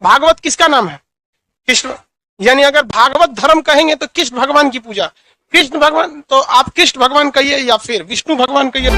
भागवत किसका नाम है? कृष्ण। यानी अगर भागवत धर्म कहेंगे तो कृष्ण भगवान की पूजा, कृष्ण भगवान, तो आप कृष्ण भगवान कहिए या फिर विष्णु भगवान कहिए।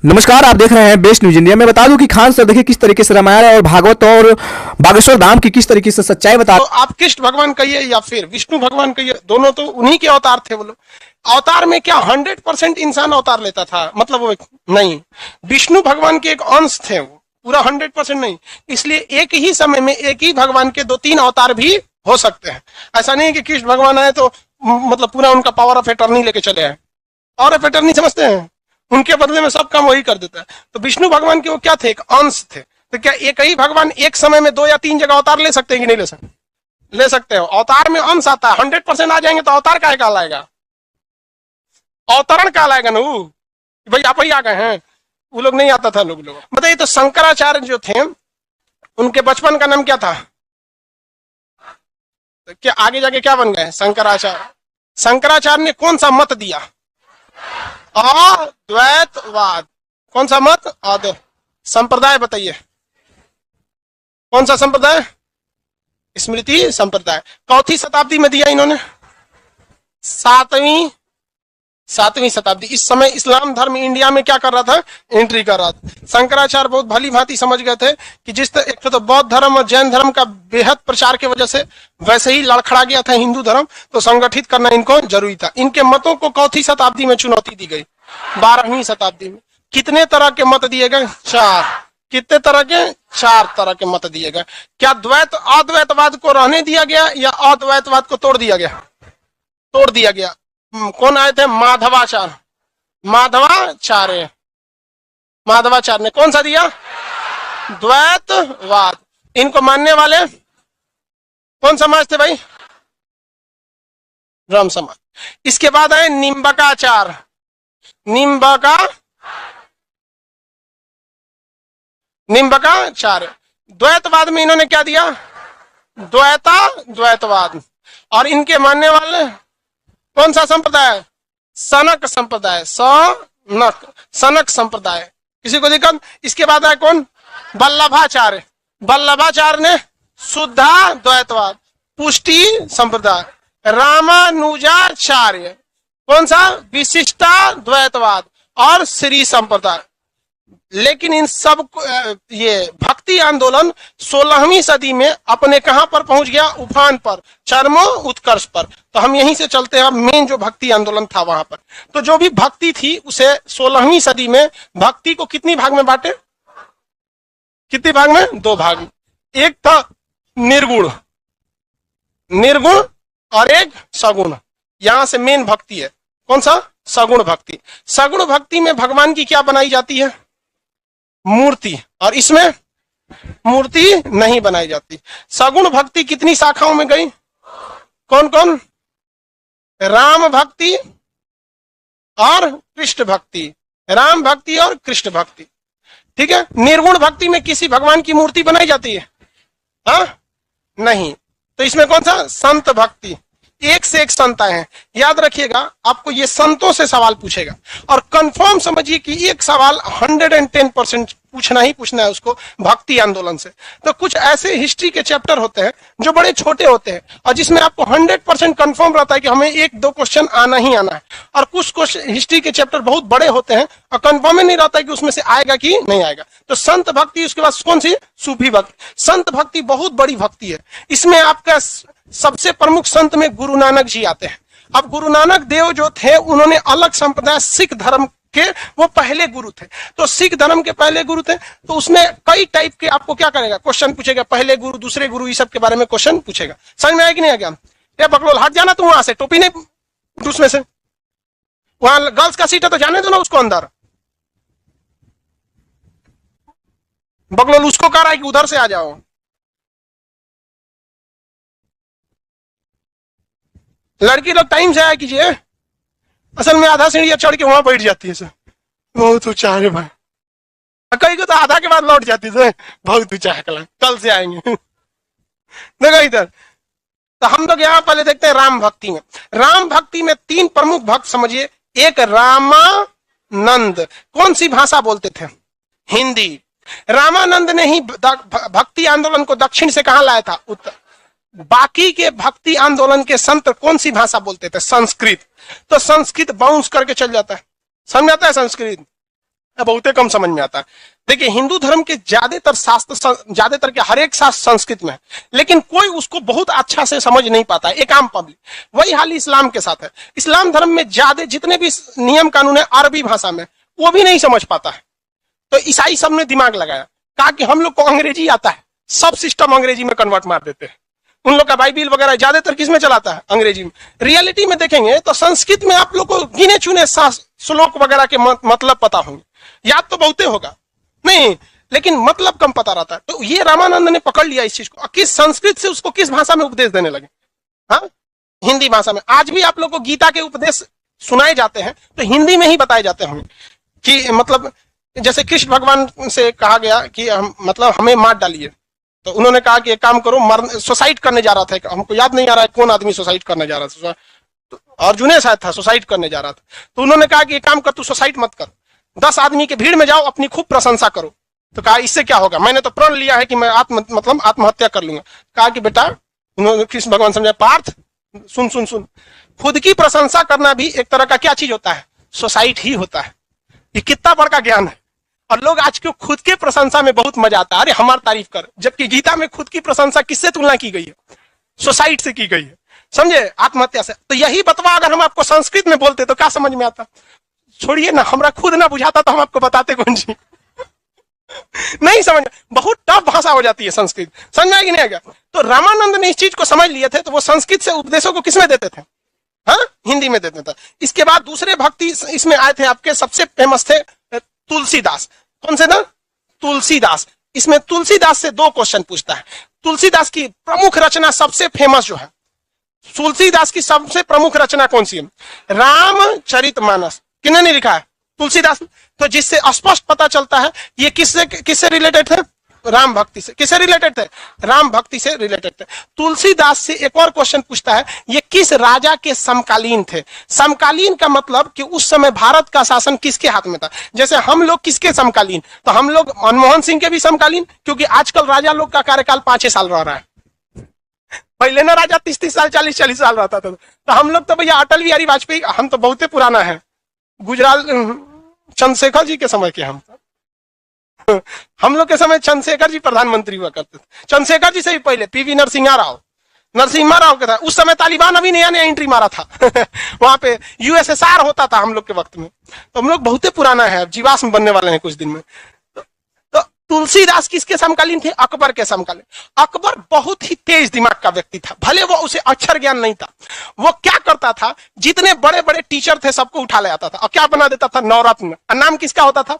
नमस्कार, आप देख रहे हैं बेस्ट न्यूज इंडिया। मैं बता दूं कि खान सर देखिए किस तरीके से रामायण और भागवत और बागेश्वर धाम की किस तरीके से सच्चाई बता। तो आप कृष्ण भगवान कहिए या फिर विष्णु भगवान कहिए, दोनों तो उन्हीं के अवतार थे वो लोग। अवतार में क्या 100% इंसान अवतार लेता था? मतलब वो नहीं, विष्णु भगवान के एक अंश थे, वो पूरा 100% नहीं। इसलिए एक ही समय में एक ही भगवान के 2-3 अवतार भी हो सकते हैं। ऐसा नहीं है कि कृष्ण भगवान आए तो मतलब पूरा उनका पावर ऑफ एटर्नी लेके चले आए। पावर ऑफ एटर्नी समझते हैं, उनके बदले में सब काम वही कर देता है। तो विष्णु भगवान के वो क्या थे? एक अंश थे। तो क्या एक ही भगवान एक समय में 2 या 3 जगह अवतार ले सकते हैं कि नहीं ले सकते? ले सकते हो। अवतार में अंश आता है, 100% आ जाएंगे तो अवतार क्या कहलाएगा? अवतरण कहलाएगा ना। वो भाई आप ही आ गए हैं, वो लोग नहीं आता था। लोग बताइए, तो शंकराचार्य जो थे उनके बचपन का नाम क्या था? तो क्या आगे जाके क्या बन गए? शंकराचार्य। शंकराचार्य ने कौन सा मत दिया? अद्वैतवाद। कौन सा मत? अद्वैत। संप्रदाय बताइए, कौन सा संप्रदाय? स्मृति संप्रदाय। चौथी शताब्दी में दिया इन्होंने, 7वीं शताब्दी। इस समय इस्लाम धर्म इंडिया में क्या कर रहा था? एंट्री कर रहा था। शंकराचार्य बहुत भली भांति समझ गए थे कि जिस एक तो बौद्ध धर्म और जैन धर्म का बेहद प्रचार की वजह से वैसे ही लड़खड़ा गया था हिंदू धर्म, तो संगठित करना इनको जरूरी था। इनके मतों को चौथी शताब्दी में चुनौती दी गई। 12वीं शताब्दी में कितने तरह के मत दिए गए? 4। कितने तरह के? 4 तरह के मत दिए गए। क्या द्वैत अद्वैतवाद को रहने दिया गया या अद्वैतवाद को तोड़ दिया गया? तोड़ दिया गया। कौन आए थे? माधवाचार्य। माधवाचार्य ने कौन सा दिया? द्वैतवाद। इनको मानने वाले कौन समाज थे भाई? ब्रह्म समाज। इसके बाद आए निम्बकाचार्य। निम्बकाचार्य। द्वैतवाद में इन्होंने क्या दिया? द्वैतवाद। और इनके मानने वाले कौन सा संप्रदाय? सनक संप्रदाय। सनक संप्रदाय। किसी को दिक्कत? इसके बाद आए कौन? वल्लभाचार्य। वल्लभाचार्य ने शुद्धाद्वैतवाद। पुष्टि संप्रदाय। रामानुजाचार्य कौन सा? विशिष्टाद्वैतवाद और श्री संप्रदाय। लेकिन इन सब ये भक्ति आंदोलन 16वीं सदी में अपने कहां पर पहुंच गया? उफान पर, चरमो उत्कर्ष पर। तो हम यहीं से चलते हैं, मेन जो भक्ति आंदोलन था वहां पर। तो जो भी भक्ति थी उसे 16वीं सदी में भक्ति को कितनी भाग में बांटे? कितने भाग में? 2 भाग में। एक था निर्गुण और एक सगुण। यहां से मेन भक्ति है कौन सा? सगुण भक्ति। सगुण भक्ति में भगवान की क्या बनाई जाती है? मूर्ति। और इसमें मूर्ति नहीं बनाई जाती। सगुण भक्ति कितनी शाखाओं में गई? कौन कौन? राम भक्ति और कृष्ण भक्ति। राम भक्ति और कृष्ण भक्ति, ठीक है। निर्गुण भक्ति में किसी भगवान की मूर्ति बनाई जाती है? हाँ, नहीं। तो इसमें कौन सा? संत भक्ति। एक से एक संत आए हैं। याद रखिएगा, आपको ये संतों से सवाल पूछेगा और कंफर्म समझिए कि एक सवाल 110% पूछना ही पूछना है उसको भक्ति आंदोलन से। तो कुछ ऐसे हिस्ट्री के चैप्टर होते हैं जो बड़े छोटे होते हैं और जिसमें आपको 100% कंफर्म रहता है कि हमें 1-2 क्वेश्चन आना ही आना है। और कुछ क्वेश्चन हिस्ट्री के चैप्टर बहुत बड़े होते हैं और कंफर्म ही नहीं रहता है कि उसमें से आएगा कि नहीं आएगा। तो संत भक्ति, उसके बाद कौन सी? सूफी भक्ति। संत भक्ति बहुत बड़ी भक्ति है। इसमें आपका सबसे प्रमुख संत में गुरु नानक जी आते हैं। अब गुरु नानक देव जो थे उन्होंने अलग संप्रदाय सिख धर्म के वो पहले गुरु थे। तो सिख धर्म के पहले गुरु थे, तो उसमें कई टाइप के आपको क्या करेगा? क्वेश्चन पूछेगा। पहले गुरु, दूसरे गुरु, इस सब के बारे में क्वेश्चन पूछेगा। समझ में आया कि नहीं आ गया? ये बकलोल हट जाना तू वहां से, टोपी नहीं उसमें से। वहां गर्ल्स का सीट है तो जाने दो ना उसको अंदर। बकलोल उसको कह रहा है कि उधर से आ जाओ। लड़की लोग टाइम से आया कीजिए। असल में आधा सीढ़ियां चढ़ के वहां बैठ जाती है सर, बहुत ऊंचा है भाई। कई को तो आधा के बाद लौट जाती है, बहुत ऊंचा है, कल से आएंगे। देखो इधर, तो हम लोग यहाँ पहले देखते हैं राम भक्ति में। राम भक्ति में 3 प्रमुख भक्त समझिए। एक रामानंद, कौन सी भाषा बोलते थे? हिंदी। रामानंद ने ही भक्ति आंदोलन को दक्षिण से कहां लाया था? उत्तर। बाकी के भक्ति आंदोलन के संत कौन सी भाषा बोलते थे? संस्कृत। तो संस्कृत बाउंस करके चल जाता है। समझ आता है संस्कृत? बहुत कम समझ में आता है। देखिए, हिंदू धर्म के ज्यादातर शास्त्र, ज्यादातर के हर एक शास्त्र संस्कृत में है, लेकिन कोई उसको बहुत अच्छा से समझ नहीं पाता है, एक आम पब्लिक। वही हाल इस्लाम के साथ है। इस्लाम धर्म में ज्यादा जितने भी नियम कानून है अरबी भाषा में, वो भी नहीं समझ पाता है। तो ईसाई सब ने दिमाग लगाया, कहा कि हम लोग को अंग्रेजी आता है, सब सिस्टम अंग्रेजी में कन्वर्ट मार देते हैं। उन लोग का बाइबिल वगैरह ज्यादातर किस में चलाता है? अंग्रेजी में। रियलिटी में देखेंगे तो संस्कृत में आप लोग को गिने चुने श्लोक वगैरह के मतलब पता होंगे, याद तो बहुते होगा नहीं, लेकिन मतलब कम पता रहता है। तो ये रामानंद ने पकड़ लिया इस चीज को, किस संस्कृत से उसको किस भाषा में उपदेश देने लगे? हाँ, हिंदी भाषा में। आज भी आप लोग को गीता के उपदेश सुनाए जाते हैं तो हिंदी में ही बताए जाते होंगे कि मतलब जैसे कृष्ण भगवान से कहा गया कि हम मतलब हमें मार डालिए, तो उन्होंने कहा कि एक काम करो, सुसाइड करने जा रहा था, हमको याद नहीं आ रहा है कौन आदमी सुसाइड करने जा रहा था, तो अर्जुन शायद था, सुसाइड करने जा रहा था। तो उन्होंने कहा कि एक काम कर, तू सुसाइड मत कर, 10 आदमी के भीड़ में जाओ, अपनी खूब प्रशंसा करो। तो कहा इससे क्या होगा, मैंने तो प्रण लिया है कि मैं आत्महत्या कर लूंगा। कहा कि बेटा, उन्होंने कृष्ण भगवान समझा, पार्थ सुन सुन सुन, खुद की प्रशंसा करना भी एक तरह का क्या चीज होता है? सुसाइड ही होता है। ये कितना बड़ा ज्ञान है। और लोग आज के खुद के प्रशंसा में बहुत मजा आता है, अरे हमारी तारीफ कर, जबकि गीता में खुद की प्रशंसा किससे तुलना की गई है? सुसाइड से की गई है, समझे, आत्महत्या से। तो यही बतवा अगर हम आपको संस्कृत में बोलते तो क्या समझ में आता? छोड़िए ना, हमरा खुद ना बुझाता तो हम आपको बताते कौन जी। नहीं समझ, बहुत टफ भाषा हो जाती है संस्कृत, समझ में नहीं आ गया? तो रामानंद ने इस चीज को समझ लिए थे, तो वो संस्कृत से उपदेशों को किसमें देते थे? हाँ, हिंदी में देते थे। इसके बाद दूसरे भक्ति इसमें आए थे आपके, सबसे फेमस थे तुलसीदास। कौन से ना? तुलसीदास। इसमें तुलसीदास से 2 क्वेश्चन पूछता है। तुलसीदास की प्रमुख रचना सबसे फेमस जो है, तुलसीदास की सबसे प्रमुख रचना कौन सी है? रामचरितमानस। किन्होंने लिखा है? तुलसीदास। तो जिससे स्पष्ट पता चलता है ये किससे रिलेटेड थे? राम भक्ति से। किससे रिलेटेड थे? राम भक्ति से रिलेटेड थे। तुलसीदास से एक और क्वेश्चन पूछता है, ये किस राजा के समकालीन थे? समकालीन का मतलब कि उस समय भारत का शासन किसके हाथ में था? जैसे हम लोग किसके समकालीन, तो हम लोग मनमोहन सिंह के भी समकालीन, क्योंकि आजकल राजा लोग का कार्यकाल 5-6 साल रह रहा है। पहले ना राजा 30-30 साल 40-40 साल रहता था। तो हम लोग तो भैया अटल बिहारी वाजपेयी, हम तो बहुत पुराना है, गुजराल चंद्रशेखर जी के समय के हम लोग के समय चंद्रशेखर जी प्रधानमंत्री हुआ करते थे। चंद्रशेखर जी से भी पहले पीवी नरसिम्हा राव के था। उस समय तालिबान अभी नया एंट्री मारा था वहां पे यूएसएसआर होता था हम लोग के वक्त में। तो हम लोग बहुत पुराना है, जीवाश्म बनने वाले हैं कुछ दिन में। तो तुलसीदास किसके समकालीन थे? अकबर के समकालीन। अकबर बहुत ही तेज दिमाग का व्यक्ति था, भले वो उसे अक्षर ज्ञान नहीं था। वो क्या करता था, जितने बड़े बड़े टीचर थे सबको उठा ले आता था और क्या बना देता था? नवरत्न। नाम किसका होता था?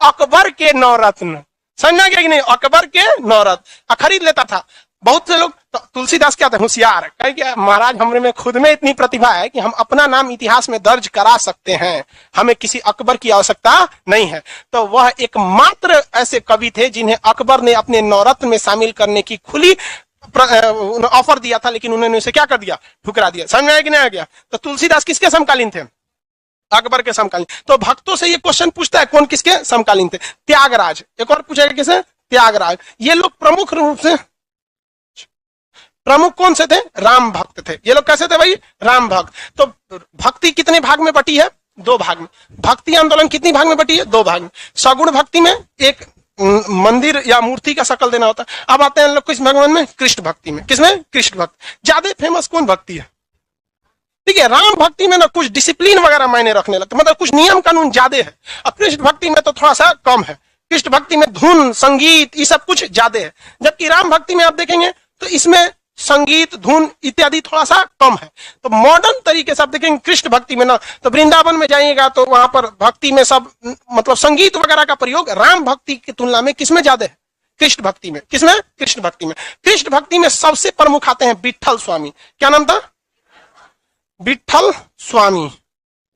अकबर के नवरत्न। समझना क्या कि नहीं? अकबर के नवरत्न खरीद लेता था। बहुत से लोग, तो तुलसीदास क्या थे? होशियार। कहे कि महाराज हमरे में खुद में इतनी प्रतिभा है कि हम अपना नाम इतिहास में दर्ज करा सकते हैं, हमें किसी अकबर की आवश्यकता नहीं है। तो वह एकमात्र ऐसे कवि थे जिन्हें अकबर ने अपने नवरत्न में शामिल करने की खुली ऑफर दिया था, लेकिन उन्होंने उसे क्या कर दिया? ठुकरा दिया। समझ में आया कि नहीं आ गया? तो तुलसीदास किसके समकालीन थे? अकबर के समकालीन। तो भक्तों से ये क्वेश्चन पूछता है, कौन किसके समकालीन थे? त्यागराज। एक और पूछेगा किसे? त्यागराज। ये लोग प्रमुख रूप से प्रमुख कौन से थे? राम भक्त थे। ये लोग कैसे थे भाई? राम भक्त। तो भक्ति कितने भाग में बटी है? 2 भाग में। भक्ति आंदोलन कितनी भाग में बटी है? 2 भाग में। सगुण भक्ति में एक मंदिर या मूर्ति का शकल देना होता है। अब आते हैं लोग किस भगवान में? कृष्ण भक्ति में। किसमें? कृष्ण भक्त। ज्यादा फेमस कौन भक्ति है? ठीक है, राम भक्ति में ना कुछ डिसिप्लिन वगैरह मायने रखने लगते, मतलब कुछ नियम कानून ज्यादा है। अब कृष्ण भक्ति में तो थोड़ा सा कम है। कृष्ण भक्ति में धुन संगीत ये सब कुछ ज्यादा है, जबकि राम भक्ति में आप देखेंगे तो इसमें संगीत धुन इत्यादि थोड़ा सा कम है। तो मॉडर्न तरीके से आप देखेंगे कृष्ण भक्ति में ना, तो वृंदावन में जाइएगा तो वहां पर भक्ति में सब मतलब संगीत वगैरह का प्रयोग राम भक्ति की तुलना में किसमें ज्यादा है? कृष्ण भक्ति में। किसमें? कृष्ण भक्ति में। कृष्ण भक्ति में सबसे प्रमुख आते हैं विट्ठल स्वामी। क्या नाम था? विट्ठल स्वामी।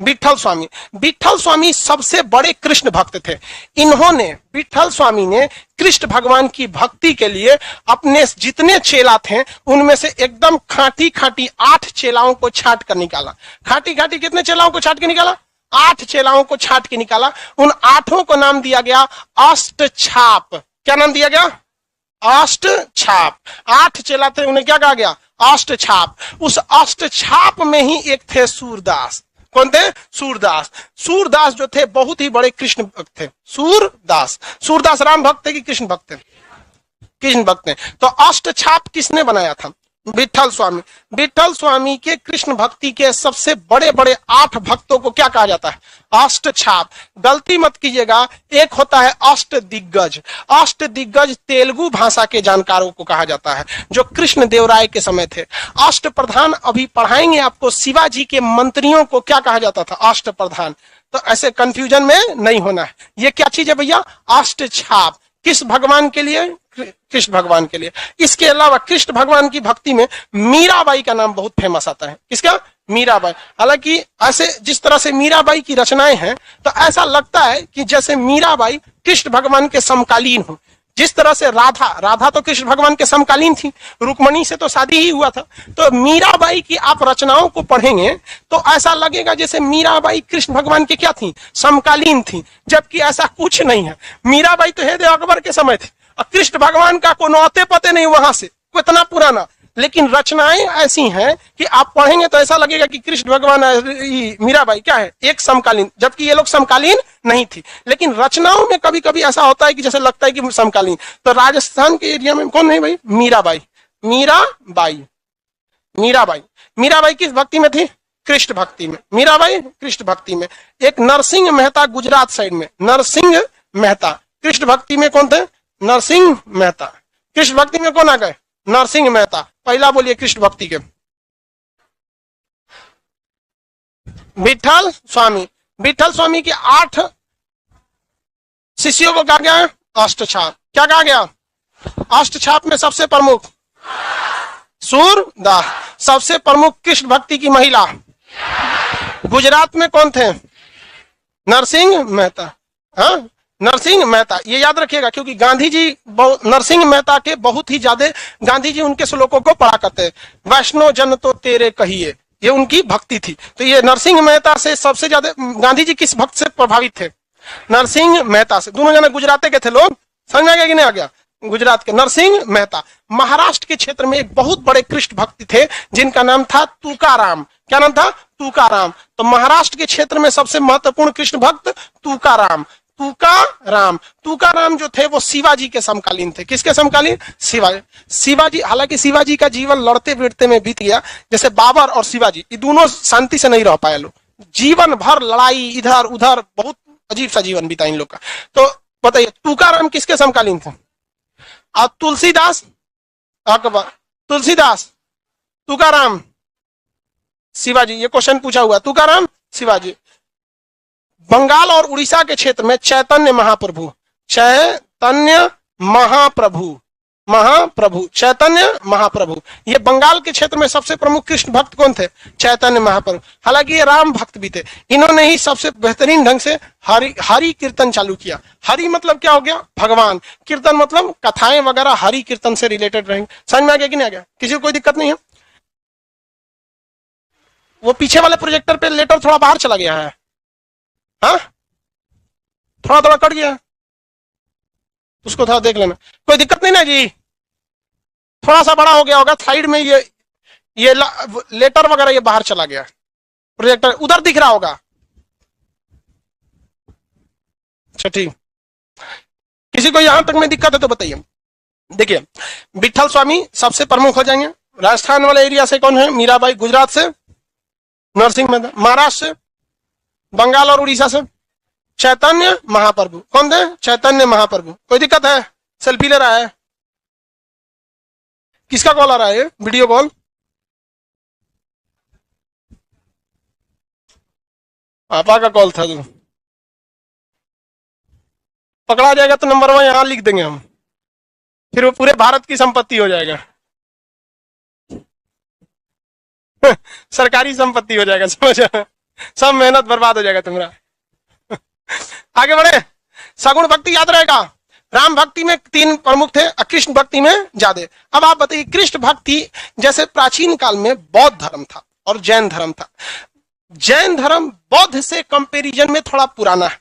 विट्ठल स्वामी। विट्ठल स्वामी सबसे बड़े कृष्ण भक्त थे। इन्होंने, विट्ठल स्वामी ने कृष्ण भगवान की भक्ति के लिए अपने जितने चेला थे उनमें से एकदम खाटी खाटी 8 चेलाओं को छांट कर निकाला। खाटी खाटी कितने चेलाओं को छांट के निकाला? 8 चेलाओं को छांट के निकाला, उन 8 को नाम दिया गया अष्टछाप। क्या नाम दिया गया? अष्टछाप। 8 चेला थे, उन्हें क्या कहा गया? अष्टछाप। उस अष्टछाप में ही एक थे सूरदास। कौन थे? सूरदास। सूरदास जो थे बहुत ही बड़े कृष्ण भक्त थे। सूरदास, सूरदास राम भक्त थे कि कृष्ण भक्त थे? कृष्ण भक्त थे। तो अष्टछाप किसने बनाया था? विठल स्वामी। विठल स्वामी के कृष्ण भक्ति के सबसे बड़े बड़े 8 भक्तों को क्या कहा जाता है? अष्टछाप। गलती मत कीजिएगा, एक होता है अष्ट दिग्गज। अष्ट दिग्गज तेलुगु भाषा के जानकारों को कहा जाता है, जो कृष्ण देव राय के समय थे। अष्ट प्रधान अभी पढ़ाएंगे आपको, शिवाजी के मंत्रियों को क्या कहा जाता था? अष्ट प्रधान। तो ऐसे कंफ्यूजन में नहीं होना है। ये क्या चीज है भैया? अष्टछाप। किस भगवान के लिए? कृष्ण भगवान के लिए। इसके अलावा कृष्ण भगवान की भक्ति में मीराबाई का नाम बहुत फेमस आता है। किसका? मीराबाई। हालांकि ऐसे जिस तरह से मीराबाई की रचनाएं हैं, तो ऐसा लगता है कि जैसे मीराबाई कृष्ण भगवान के समकालीन हो। जिस तरह से राधा तो कृष्ण भगवान के समकालीन थी, रुक्मणी से तो शादी ही हुआ था। तो मीराबाई की आप रचनाओं को पढ़ेंगे तो ऐसा लगेगा जैसे मीराबाई कृष्ण भगवान के क्या थी? समकालीन थी, जबकि ऐसा कुछ नहीं है। मीराबाई तो है अकबर के समय थी, और कृष्ण भगवान का कोई नौते पते नहीं वहां से, कोई इतना पुराना। लेकिन रचनाएं ऐसी हैं कि आप पढ़ेंगे तो ऐसा लगेगा कि कृष्ण भगवान मीराबाई क्या है? एक समकालीन, जबकि ये लोग समकालीन नहीं थी। लेकिन रचनाओं में कभी कभी ऐसा होता है कि जैसे लगता है कि समकालीन। तो राजस्थान के एरिया में कौन है भाई? मीराबाई। मीराबाई, मीराबाई। मीराबाई किस भक्ति में थी? कृष्ण भक्ति में। मीराबाई कृष्ण भक्ति में। एक नरसिंह मेहता गुजरात साइड में, नरसिंह मेहता कृष्ण भक्ति में कौन थे? नरसिंह मेहता। कृष्ण भक्ति में कौन आ गए? नरसिंह मेहता। पहला बोलिए कृष्ण भक्ति के। विठल स्वामी। विठल स्वामी के 8 शिष्यों को कहा गया है अष्टछाप। क्या कहा गया? अष्टछाप में सबसे प्रमुख सूरदास। सबसे प्रमुख कृष्ण भक्ति की महिला गुजरात में कौन थे? नरसिंह मेहता। हाँ, नरसिंह मेहता। ये याद रखिएगा, क्योंकि गांधी जी नरसिंह मेहता के बहुत ही ज्यादा, गांधी जी उनके श्लोकों को पढ़ा करते हैं। वैष्णो जन तो तेरे कहिए, ये उनकी भक्ति थी। तो ये नरसिंह मेहता से सबसे ज्यादा, गांधी जी किस भक्त से प्रभावित थे? नरसिंह मेहता से। दोनों जने गुजरात के थे लोग, समझ आ गया कि नहीं आ गया? गुजरात के नरसिंह मेहता। महाराष्ट्र के क्षेत्र में एक बहुत बड़े कृष्ण भक्त थे जिनका नाम था तुकाराम। क्या नाम था? तुकाराम। तो महाराष्ट्र के क्षेत्र में सबसे महत्वपूर्ण कृष्ण भक्त तुकाराम। तुकाराम। तुकाराम जो थे वो शिवाजी के समकालीन थे। किसके समकालीन? शिवाजी। शिवाजी, हालांकि शिवाजी का जीवन लड़ते भिड़ते में बीत गया। जैसे बाबर और शिवाजी, ये दोनों शांति से नहीं रह पाए लोग, जीवन भर लड़ाई, इधर उधर, बहुत अजीब सा जीवन बीता इन लोग का। तो बताइए तुकाराम किसके समकालीन थे? और तुलसीदास अकबर, तुलसीदास, तुकाराम, शिवाजी। ये क्वेश्चन पूछा हुआ, तुकाराम, शिवाजी। बंगाल और उड़ीसा के क्षेत्र में चैतन्य महाप्रभु, चैतन्य महाप्रभु, महाप्रभु, चैतन्य महाप्रभु। ये बंगाल के क्षेत्र में सबसे प्रमुख कृष्ण भक्त कौन थे? चैतन्य महाप्रभु। हालांकि ये राम भक्त भी थे। इन्होंने ही सबसे बेहतरीन ढंग से हरि कीर्तन चालू किया। हरि मतलब क्या हो गया? भगवान। कीर्तन मतलब कथाएं वगैरह हरि कीर्तन से रिलेटेड रहेंगे। समझ में आ गया कि नहीं आ गया? किसी को कोई दिक्कत नहीं है? वो पीछे वाले प्रोजेक्टर पे लेटर थोड़ा बाहर चला गया है, हाँ, थोड़ा थोड़ा कट गया, उसको थोड़ा देख लेना। कोई दिक्कत नहीं ना जी? थोड़ा सा बड़ा हो गया होगा साइड में, ये लेटर वगैरह ये बाहर चला गया। प्रोजेक्टर उधर दिख रहा होगा। अच्छा ठीक। किसी को यहां तक में दिक्कत है तो बताइए। देखिए, विठल स्वामी सबसे प्रमुख हो जाएंगे। राजस्थान वाले एरिया से कौन है? मीराबाई। गुजरात से नरसिंह मेहता। महाराष्ट्र से, बंगाल और उड़ीसा से चैतन्य महाप्रभु। कौन थे? चैतन्य महाप्रभु। कोई दिक्कत है? सेल्फी ले रहा है? किसका कॉल आ रहा है? Video call? पापा का कॉल था। तो पकड़ा जाएगा तो नंबर 1 यहां लिख देंगे हम, फिर वो पूरे भारत की संपत्ति हो जाएगा। सरकारी संपत्ति हो जाएगा, समझ? सब मेहनत बर्बाद हो जाएगा तुम्हारा। आगे बढ़े। सगुण भक्ति याद रहेगा। राम भक्ति में 3 प्रमुख थे, कृष्ण भक्ति में ज्यादा। अब आप बताइए, कृष्ण भक्ति जैसे प्राचीन काल में बौद्ध धर्म था और जैन धर्म था। जैन धर्म बौद्ध से कंपैरिजन में थोड़ा पुराना है,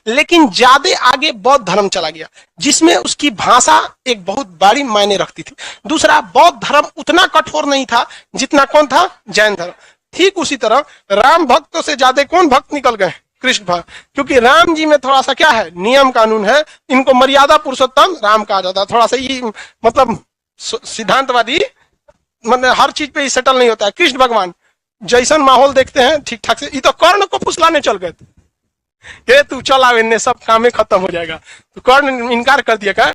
लेकिन ज्यादा आगे बौद्ध धर्म चला गया, जिसमें उसकी भाषा एक बहुत बड़ी मायने रखती थी। दूसरा, बौद्ध धर्म उतना कठोर नहीं था जितना कौन था, जैन धर्म। ठीक उसी तरह राम भक्तों से ज्यादा कौन भक्त निकल गए, कृष्ण भक्त, क्योंकि राम जी में थोड़ा सा क्या है, नियम कानून है। इनको मर्यादा पुरुषोत्तम राम कहा जाता है। थोड़ा सा ये मतलब सिद्धांतवादी, मतलब हर चीज पे सेटल नहीं होता है। कृष्ण भगवान जैसन माहौल देखते हैं ठीक ठाक से, ये तो कर्ण को फुसलाने चल गए थे, तू चल आ, सब काम खत्म हो जाएगा, तो कर्ण इनकार कर दिया क्या।